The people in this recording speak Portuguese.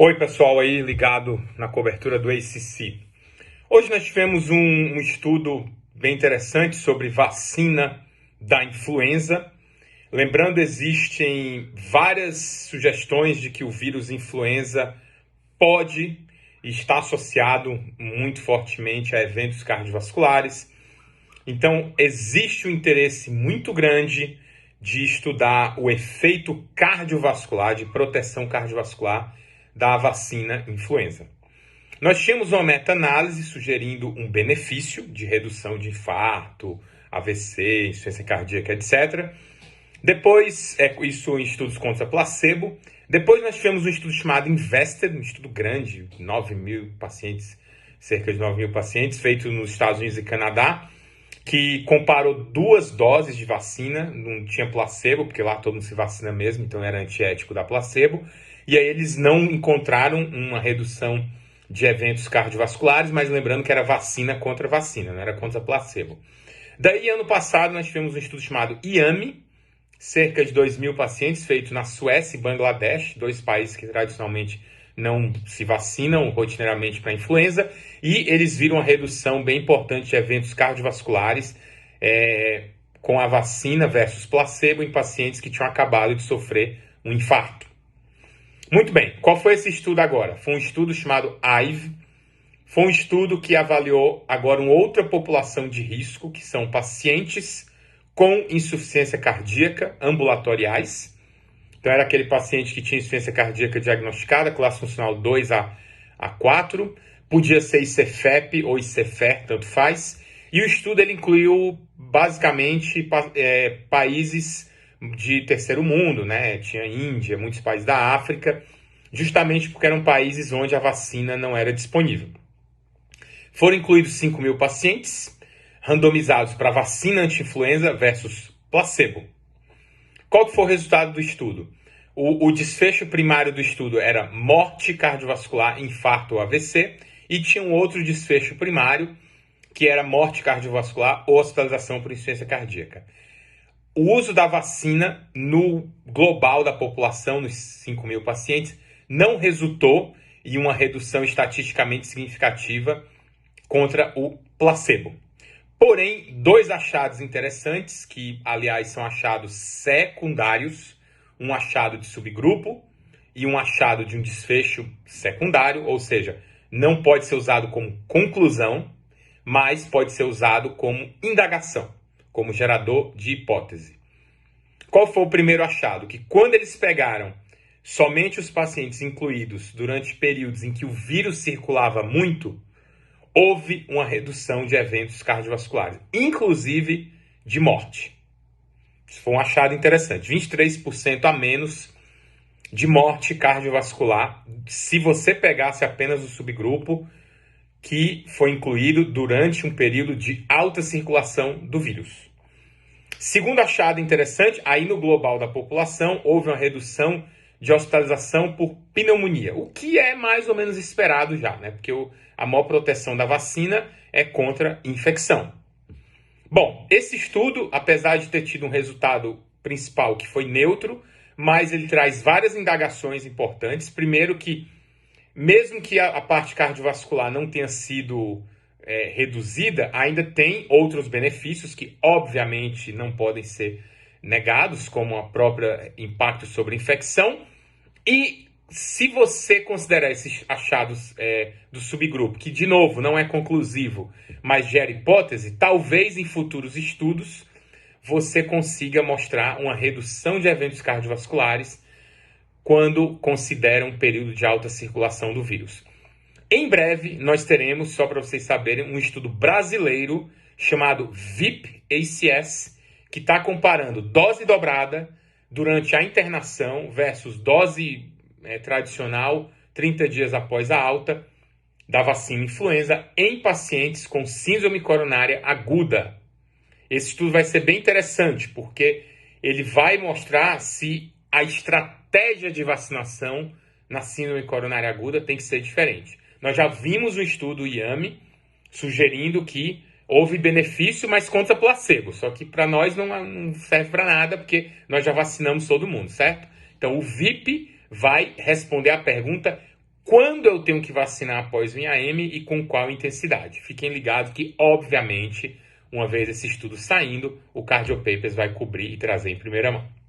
Oi, pessoal aí ligado na cobertura do ACC. Hoje nós tivemos um estudo bem interessante sobre vacina da influenza. Lembrando, existem várias sugestões de que o vírus influenza pode estar associado muito fortemente a eventos cardiovasculares. Então, existe um interesse muito grande de estudar o efeito cardiovascular, de proteção cardiovascular da vacina influenza. Nós tínhamos uma meta-análise sugerindo um benefício de redução de infarto, AVC, insuficiência cardíaca, etc. Depois, isso em estudos contra placebo. Depois nós tivemos um estudo chamado INVESTED, um estudo grande, 9 mil pacientes, cerca de 9 mil pacientes, feito nos Estados Unidos e Canadá, que comparou 2 doses de vacina, não tinha placebo, porque lá todo mundo se vacina mesmo, então era antiético da placebo, e aí eles não encontraram uma redução de eventos cardiovasculares, mas lembrando que era vacina contra vacina, não era contra placebo. Daí, ano passado, nós tivemos um estudo chamado IAMI, cerca de 2 mil pacientes, feito na Suécia e Bangladesh, 2 países que tradicionalmente não se vacinam rotineiramente para influenza, e eles viram uma redução bem importante de eventos cardiovasculares com a vacina versus placebo em pacientes que tinham acabado de sofrer um infarto. Muito bem, qual foi esse estudo agora? Foi um estudo chamado IVE, foi um estudo que avaliou agora uma outra população de risco, que são pacientes com insuficiência cardíaca ambulatoriais. Então, era aquele paciente que tinha insuficiência cardíaca diagnosticada, classe funcional 2 a 4, podia ser ICFEP ou ICFER, tanto faz. E o estudo ele incluiu, basicamente, países de terceiro mundo, né? Tinha Índia, muitos países da África, justamente porque eram países onde a vacina não era disponível. Foram incluídos 5 mil pacientes, randomizados para vacina anti-influenza versus placebo. Qual que foi o resultado do estudo? O desfecho primário do estudo era morte cardiovascular, infarto ou AVC, e tinha um outro desfecho primário, que era morte cardiovascular ou hospitalização por insuficiência cardíaca. O uso da vacina no global da população, nos 5 mil pacientes, não resultou em uma redução estatisticamente significativa contra o placebo. Porém, 2 achados interessantes, que aliás são achados secundários, um achado de subgrupo e um achado de um desfecho secundário, ou seja, não pode ser usado como conclusão, mas pode ser usado como indagação, como gerador de hipótese. Qual foi o primeiro achado? Que quando eles pegaram somente os pacientes incluídos durante períodos em que o vírus circulava muito, houve uma redução de eventos cardiovasculares, inclusive de morte. Isso foi um achado interessante. 23% a menos de morte cardiovascular se você pegasse apenas o subgrupo que foi incluído durante um período de alta circulação do vírus. Segundo achado interessante, aí no global da população, houve uma redução de hospitalização por pneumonia, o que é mais ou menos esperado já, né? Porque a maior proteção da vacina é contra infecção. Bom, esse estudo, apesar de ter tido um resultado principal que foi neutro, mas ele traz várias indagações importantes. Primeiro que, mesmo que a parte cardiovascular não tenha sido reduzida, ainda tem outros benefícios que, obviamente, não podem ser negados, como o próprio impacto sobre a infecção. E se você considerar esses achados do subgrupo, que, de novo, não é conclusivo, mas gera hipótese, talvez em futuros estudos você consiga mostrar uma redução de eventos cardiovasculares quando considera um período de alta circulação do vírus. Em breve, nós teremos, só para vocês saberem, um estudo brasileiro chamado VIP-ACS, que está comparando dose dobrada durante a internação versus dose tradicional 30 dias após a alta da vacina influenza em pacientes com síndrome coronária aguda. Esse estudo vai ser bem interessante, porque ele vai mostrar se a estratégia de vacinação na síndrome coronária aguda tem que ser diferente. Nós já vimos um estudo IAMI sugerindo que houve benefício, mas contra placebo. Só que para nós não serve para nada, porque nós já vacinamos todo mundo, certo? Então o VIP vai responder a pergunta: quando eu tenho que vacinar após minha M e com qual intensidade. Fiquem ligados que, obviamente, uma vez esse estudo saindo, o Cardio Papers vai cobrir e trazer em primeira mão.